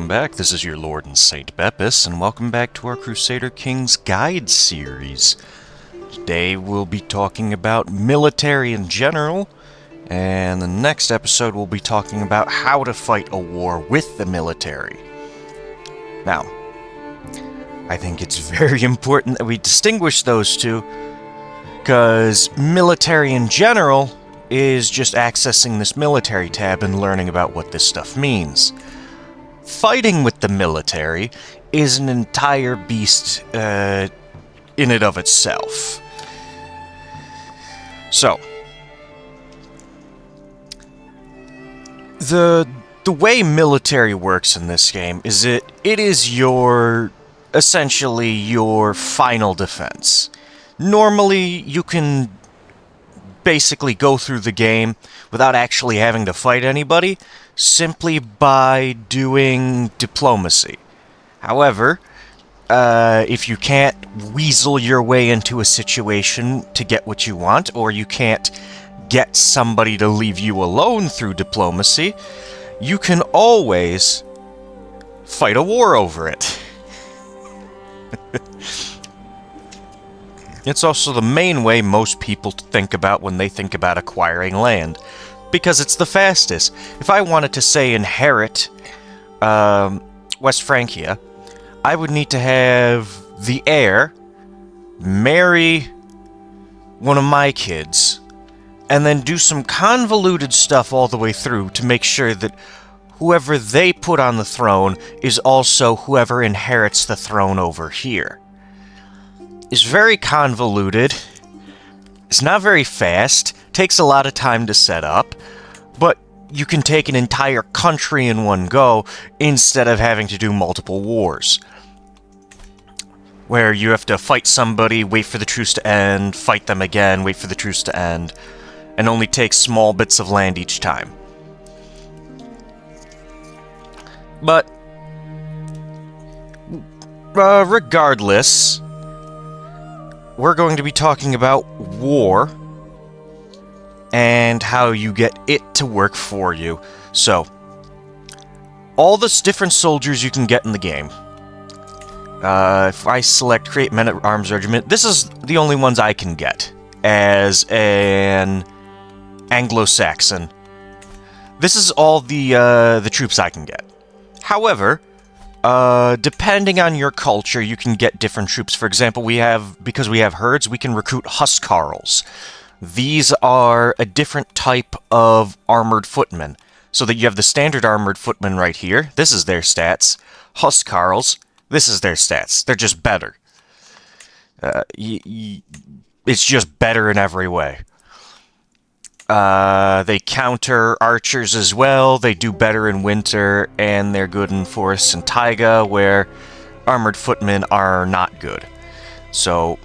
welcome back. This is your Lord and Saint Bepis, and welcome back to our Crusader King's Guide series. Today we'll be talking about military in general, and the next episode we'll be talking about how to fight a war with the military. Now, I think it's very important that we distinguish those two, because military in general is just accessing this military tab and learning about what this stuff means. Fighting with the military is an entire beast in and of itself. So, the way military works in this game is it is essentially your final defense. Normally, you can basically go through the game without actually having to fight anybody, simply by doing diplomacy. However, if you can't weasel your way into a situation to get what you want, or you can't get somebody to leave you alone through diplomacy, you can always fight a war over it. It's also the main way most people think about when they think about acquiring land, because it's the fastest. If I wanted to, say, inherit West Francia, I would need to have the heir marry one of my kids, and then do some convoluted stuff all the way through to make sure that whoever they put on the throne is also whoever inherits the throne over here. It's very convoluted, it's not very fast, takes a lot of time to set up, but you can take an entire country in one go instead of having to do multiple wars, where you have to fight somebody, wait for the truce to end, fight them again, wait for the truce to end, and only take small bits of land each time. But regardless, we're going to be talking about war and how you get it to work for you. So, all the different soldiers you can get in the game. If I select Create Men-at-Arms Regiment, this is the only ones I can get as an Anglo-Saxon. This is all the troops I can get. However, depending on your culture, you can get different troops. For example, because we have herds, we can recruit Huscarls. These are a different type of armored footmen. So that you have the standard armored footmen right here. This is their stats. Huscarls, this is their stats. They're just better. It's just better in every way. They counter archers as well. They do better in winter, and they're good in forests and taiga, where armored footmen are not good. So,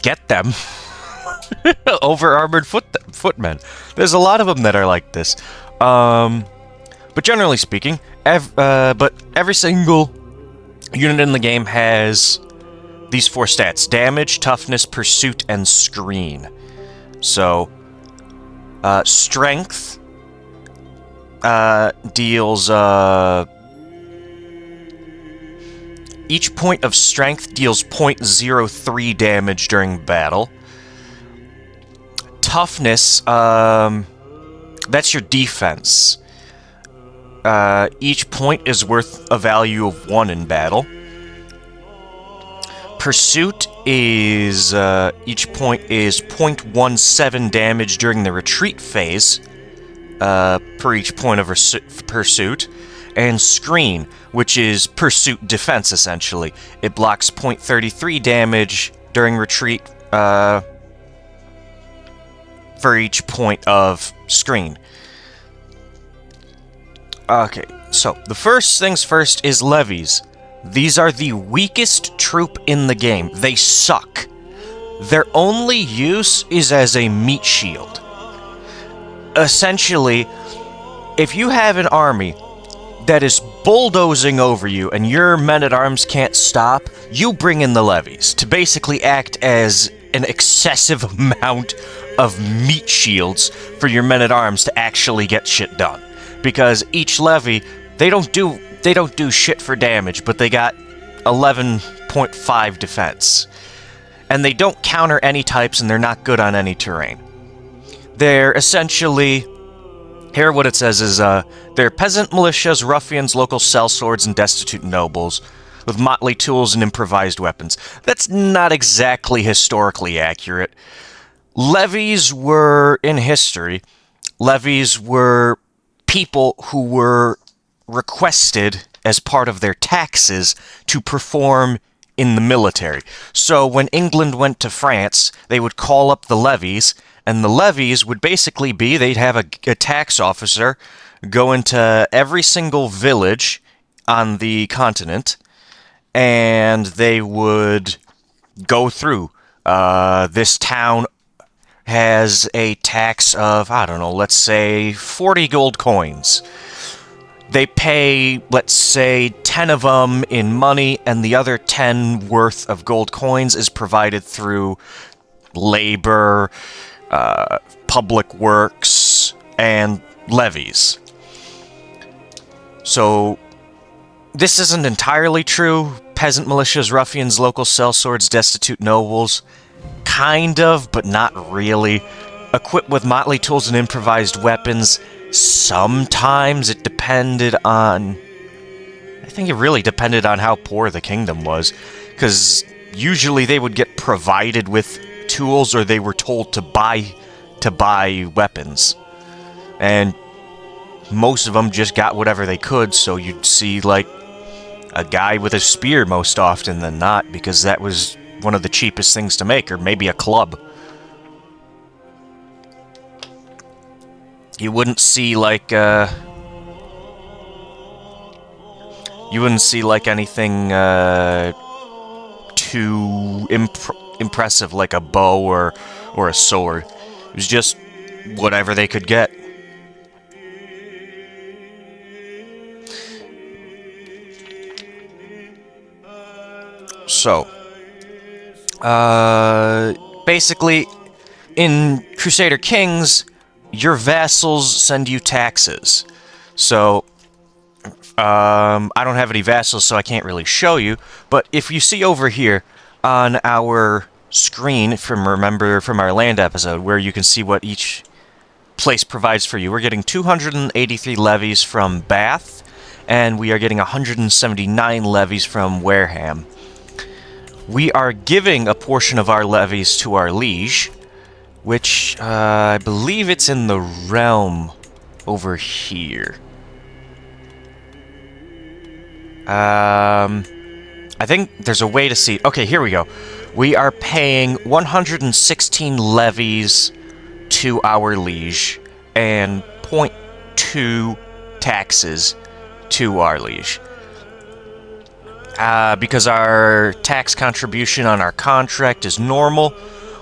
get them over armored footmen. There's a lot of them that are like this. But generally speaking, every single unit in the game has these 4 stats: damage, toughness, pursuit, and screen. So, strength deals, each point of strength deals 0.03 damage during battle. Toughness, that's your defense. Each point is worth a value of 1 in battle. Pursuit is, each point is 0.17 damage during the retreat phase, per each point of pursuit. And screen, which is pursuit defense, essentially. It blocks 0.33 damage during retreat, for each point of screen. Okay, so the first things first is levies. These are the weakest troop in the game. They suck. Their only use is as a meat shield. Essentially, if you have an army that is bulldozing over you and your men-at-arms can't stop, you bring in the levies to basically act as an excessive amount of meat shields for your men-at-arms to actually get shit done. Because each levy They don't do shit for damage, but they got 11.5 defense. And they don't counter any types, and they're not good on any terrain. They're essentially... Here what it says is, they're peasant militias, ruffians, local sellswords, and destitute nobles, with motley tools and improvised weapons. That's not exactly historically accurate. Levies were, in history, levies were people who were requested as part of their taxes to perform in the military. So when England went to France, they would call up the levies, and the levies would basically be, they'd have a tax officer go into every single village on the continent, and they would go through. This town has a tax of, I don't know, let's say 40 gold coins. They pay, let's say, 10 of them in money, and the other 10 worth of gold coins is provided through labor, public works, and levies. So, this isn't entirely true. Peasant militias, ruffians, local sellswords, destitute nobles. Kind of, but not really. Equipped with motley tools and improvised weapons. Sometimes it depended on... I think it really depended on how poor the kingdom was. Because usually they would get provided with tools, or they were told to buy weapons. And most of them just got whatever they could, so you'd see, like, a guy with a spear most often than not, because that was one of the cheapest things to make, or maybe a club. You wouldn't see, like, anything, too impressive, like a bow or a sword. It was just whatever they could get. So, basically, in Crusader Kings, your vassals send you taxes. So, I don't have any vassals, so I can't really show you, but if you see over here on our screen from our land episode, where you can see what each place provides for you, we're getting 283 levies from Bath, and we are getting 179 levies from Wareham. We are giving a portion of our levies to our liege, which I believe it's in the realm over here. I think there's a way to see... Okay, here we go. We are paying 116 levies to our liege and 0.2 taxes to our liege. Because our tax contribution on our contract is normal,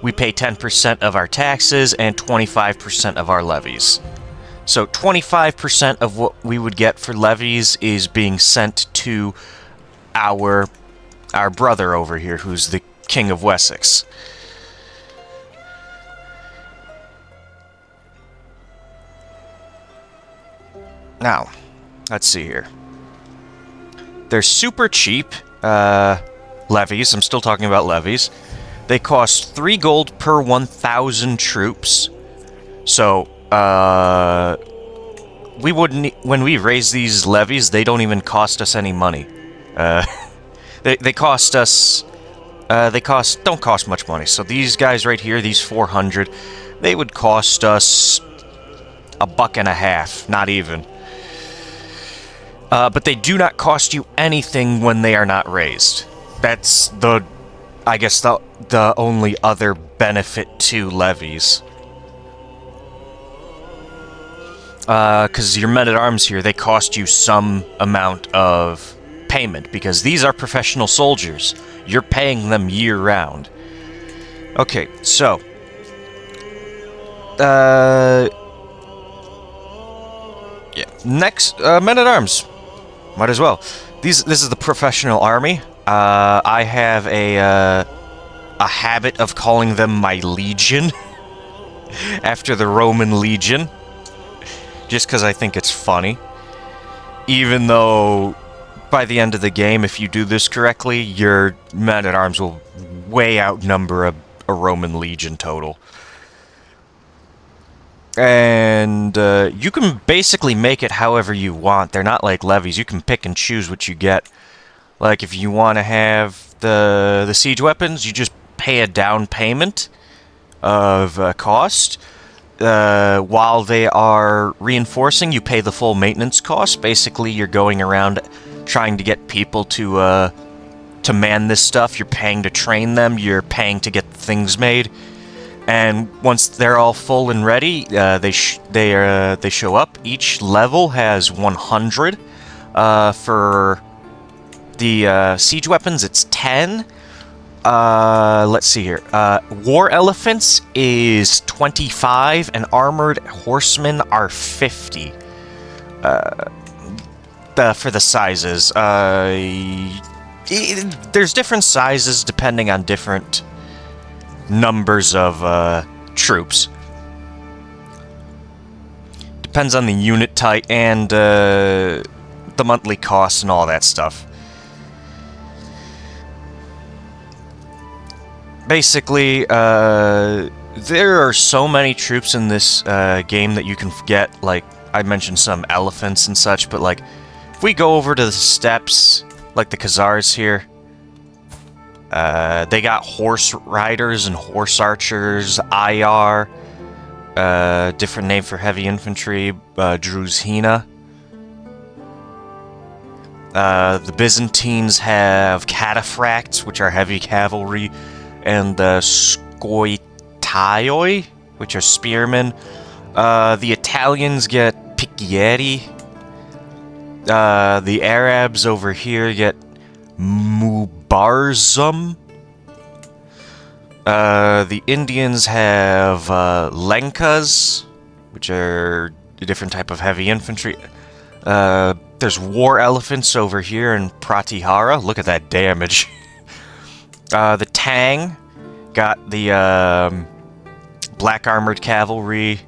we pay 10% of our taxes and 25% of our levies. So 25% of what we would get for levies is being sent to our brother over here, who's the King of Wessex. Now, let's see here. They're super cheap levies. I'm still talking about levies. They cost 3 gold per 1,000 troops. So, we wouldn't... When we raise these levies, they don't even cost us any money. They cost us... don't cost much money. So these guys right here, these 400, they would cost us $1.50, not even. But they do not cost you anything when they are not raised. That's I guess the only other benefit to levies. Because your men-at-arms here, they cost you some amount of payment, because these are professional soldiers. You're paying them year-round. Okay, so... yeah, next, men-at-arms. Might as well. This is the professional army. I have a habit of calling them my legion. After the Roman legion. Just because I think it's funny. even though by the end of the game, if you do this correctly, your men-at-arms will way outnumber a Roman legion total. And you can basically make it however you want. They're not like levies. You can pick and choose what you get. Like, if you want to have the siege weapons, you just pay a down payment of cost. While they are reinforcing, you pay the full maintenance cost. Basically, you're going around trying to get people to man this stuff. You're paying to train them. You're paying to get things made. And once they're all full and ready, they show up. Each level has 100. For the siege weapons, it's 10. Let's see here. War elephants is 25, and armored horsemen are 50. For the sizes, there's different sizes depending on different numbers of troops. Depends on the unit type and the monthly costs and all that stuff. Basically, there are so many troops in this game that you can get. Like, I mentioned some elephants and such, but like, if we go over to the steppes, like the Khazars here, they got horse riders and horse archers, IR, different name for heavy infantry, Druzhina. The Byzantines have cataphracts, which are heavy cavalry, and the Skoitaioi, which are spearmen. The Italians get picchieri. The Arabs over here get mubarzum. The Indians have lenkas, which are a different type of heavy infantry. There's war elephants over here in Pratihara. Look at that damage. The Tang got the black armored cavalry,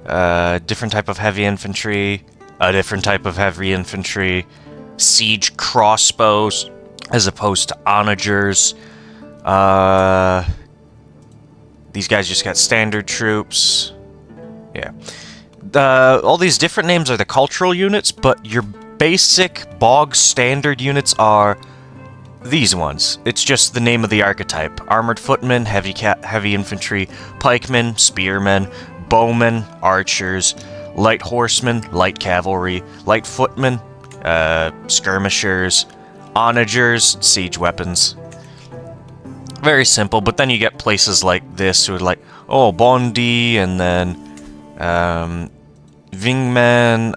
different type of heavy infantry, a different type of heavy infantry, siege crossbows as opposed to onagers. These guys just got standard troops. Yeah. All these different names are the cultural units, but your basic bog standard units are these ones. It's just the name of the archetype. Armored footmen, heavy infantry, pikemen, spearmen, bowmen, archers, light horsemen, light cavalry, light footmen, skirmishers, onagers, siege weapons. Very simple, but then you get places like this who are like, oh, Bondi, and then Wingmen,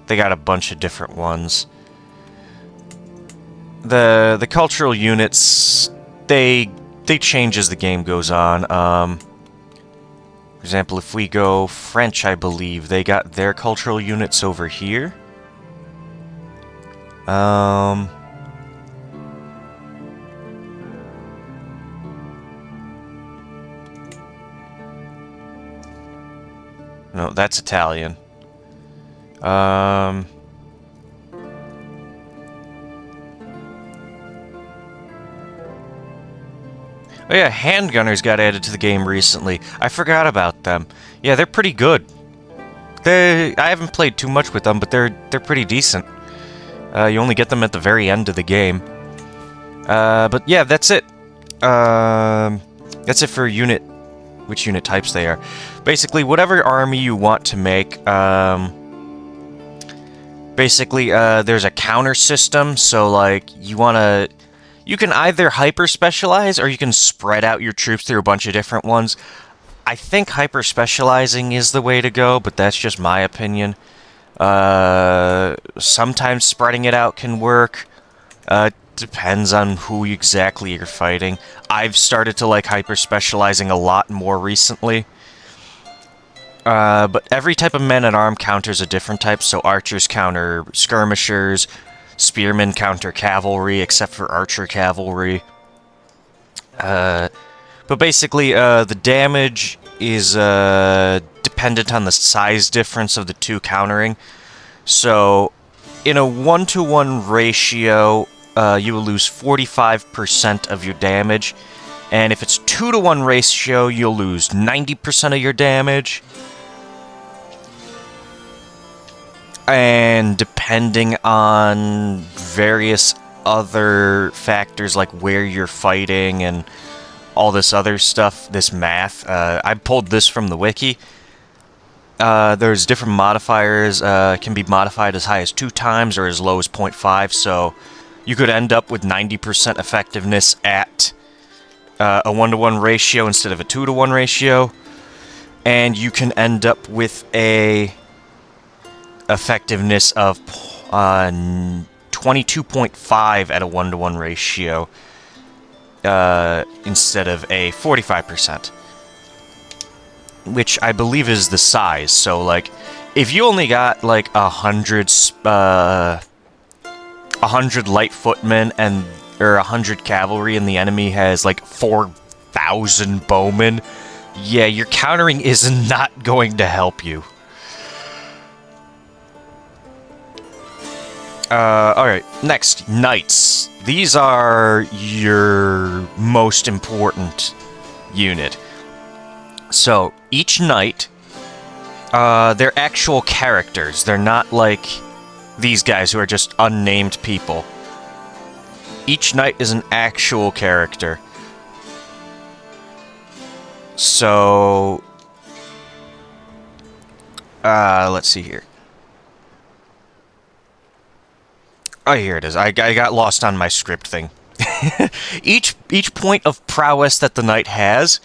they got a bunch of different ones. The cultural units, they change as the game goes on. For example, if we go French, I believe, they got their cultural units over here. No, that's Italian. Oh yeah, handgunners got added to the game recently. I forgot about them. Yeah, they're pretty good. I haven't played too much with them, but they're pretty decent. You only get them at the very end of the game. But yeah, that's it. That's it for which unit types they are. Basically, whatever army you want to make, basically, there's a counter system, so, like, you can either hyper-specialize, or you can spread out your troops through a bunch of different ones. I think hyper-specializing is the way to go, but that's just my opinion. Sometimes spreading it out can work. Depends on who exactly you're fighting. I've started to like hyper-specializing a lot more recently. But every type of men-at-arms counters a different type, so archers counter skirmishers, spearmen counter cavalry, except for archer cavalry. But basically, the damage is dependent on the size difference of the two countering. So, in a 1-to-1 ratio, you will lose 45% of your damage. And if it's 2-to-1 ratio, you'll lose 90% of your damage. And depending on various other factors like where you're fighting and all this other stuff, this math, I pulled this from the wiki. There's different modifiers, can be modified as high as 2 times or as low as 0.5, so you could end up with 90% effectiveness at a 1-to-1 ratio instead of a 2-to-1 ratio, and you can end up with a effectiveness of 22.5 at a 1-to-1 ratio instead of a 45%. Which I believe is the size. So, like, if you only got like 100 light footmen or 100 cavalry, and the enemy has like 4,000 bowmen, yeah, your countering is not going to help you. Alright, next, knights. These are your most important unit. So, each knight, they're actual characters. They're not like these guys who are just unnamed people. Each knight is an actual character. So, let's see here. Oh, here it is. I got lost on my script thing. Each point of prowess that the knight has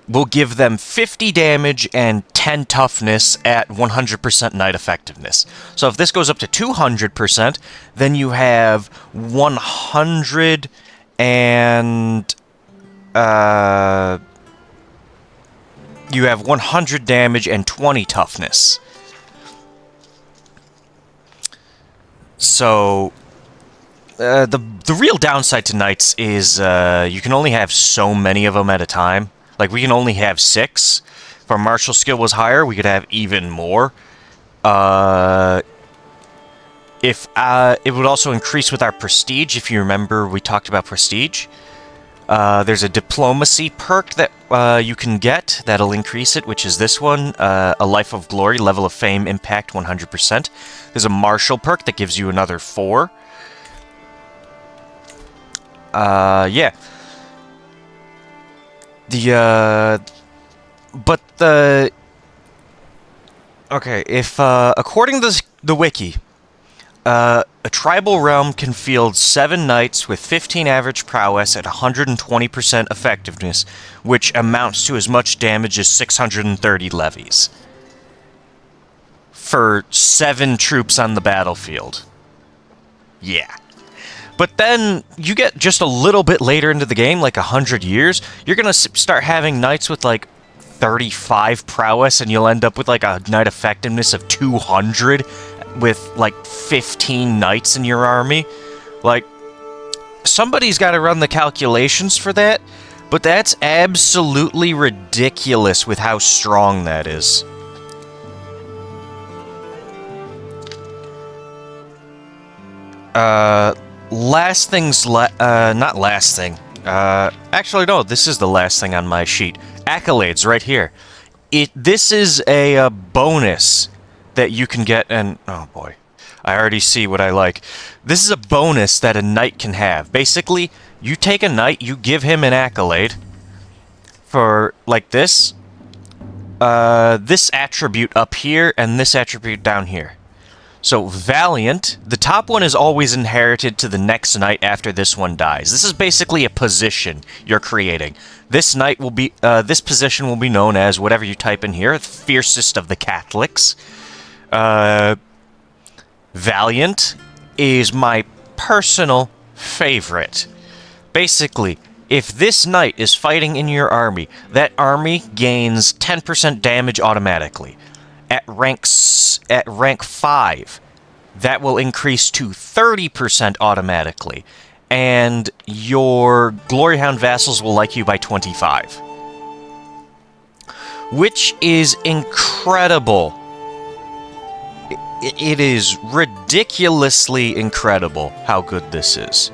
will give them 50 damage and 10 toughness at 100% knight effectiveness. So if this goes up to 200%, then you have 100 and you have 100 damage and 20 toughness. So the real downside to knights is you can only have so many of them at a time. Like, we can only have 6. If our martial skill was higher, we could have even more. It would also increase with our prestige. If you remember, we talked about prestige. There's a diplomacy perk that you can get that'll increase it, which is this one. A life of glory, level of fame, impact 100%. There's a martial perk that gives you another 4. Yeah. Okay, if, according to the wiki, a tribal realm can field 7 knights with 15 average prowess at 120% effectiveness, which amounts to as much damage as 630 levies. For 7 troops on the battlefield. Yeah. But then, you get just a little bit later into the game, like 100 years, you're gonna start having knights with, like, 35 prowess, and you'll end up with, like, a knight effectiveness of 200 with, like, 15 knights in your army. Like, somebody's gotta run the calculations for that, but that's absolutely ridiculous with how strong that is. Last thing's not last thing. Actually, no, this is the last thing on my sheet. Accolades, right here. This is a bonus that you can get, and oh boy, I already see what I like. This is a bonus that a knight can have. Basically, you take a knight, you give him an accolade for, like this attribute up here, and this attribute down here. So, Valiant, the top one is always inherited to the next knight after this one dies. This is basically a position you're creating. This knight will be, this position will be known as whatever you type in here, Fiercest of the Catholics. Valiant is my personal favorite. Basically, if this knight is fighting in your army, that army gains 10% damage automatically. At rank 5, that will increase to 30% automatically, and your Gloryhound vassals will like you by 25. Which is incredible. It is ridiculously incredible how good this is.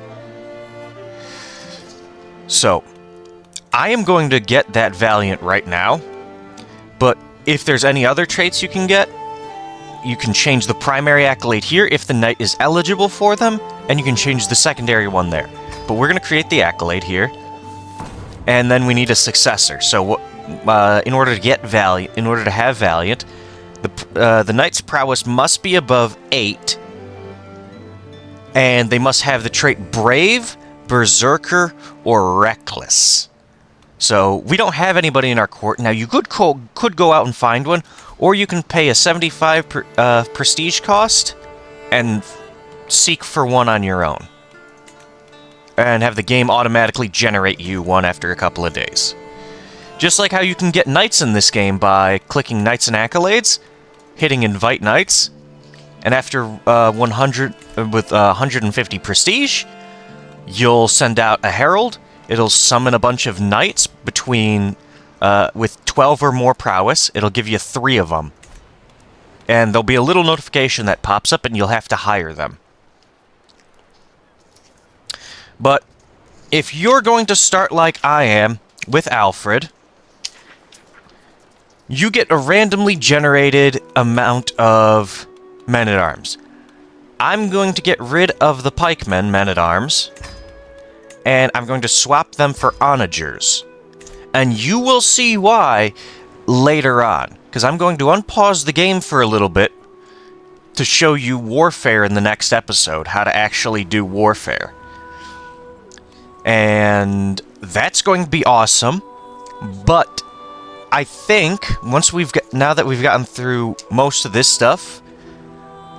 So, I am going to get that Valiant right now, but if there's any other traits you can get, you can change the primary accolade here if the knight is eligible for them, and you can change the secondary one there. But we're going to create the accolade here, and then we need a successor. So, in order to get Valiant, in order to have Valiant, the knight's prowess must be above 8, and they must have the trait Brave, Berserker, or Reckless. So, we don't have anybody in our court. Now, you could go out and find one, or you can pay a 75 prestige cost and seek for one on your own. And have the game automatically generate you one after a couple of days. Just like how you can get knights in this game by clicking Knights and Accolades, hitting Invite Knights, and after 150 prestige, you'll send out a herald. It'll summon a bunch of knights with 12 or more prowess. It'll give you 3 of them. And there'll be a little notification that pops up, and you'll have to hire them. But if you're going to start like I am, with Alfred, you get a randomly generated amount of men-at-arms. I'm going to get rid of the pikemen men-at-arms, and I'm going to swap them for onagers. And you will see why later on, because I'm going to unpause the game for a little bit to show you warfare in the next episode, how to actually do warfare. And that's going to be awesome, but I think now that we've gotten through most of this stuff,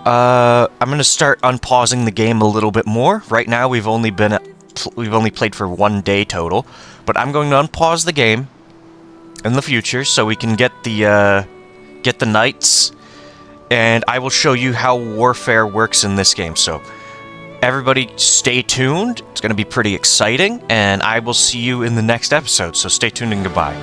I'm going to start unpausing the game a little bit more. Right now, we've only played for 1 day total, but I'm going to unpause the game in the future so we can get the knights, and I will show you how warfare works in this game. So, everybody, stay tuned. It's going to be pretty exciting, and I will see you in the next episode. So, stay tuned and goodbye.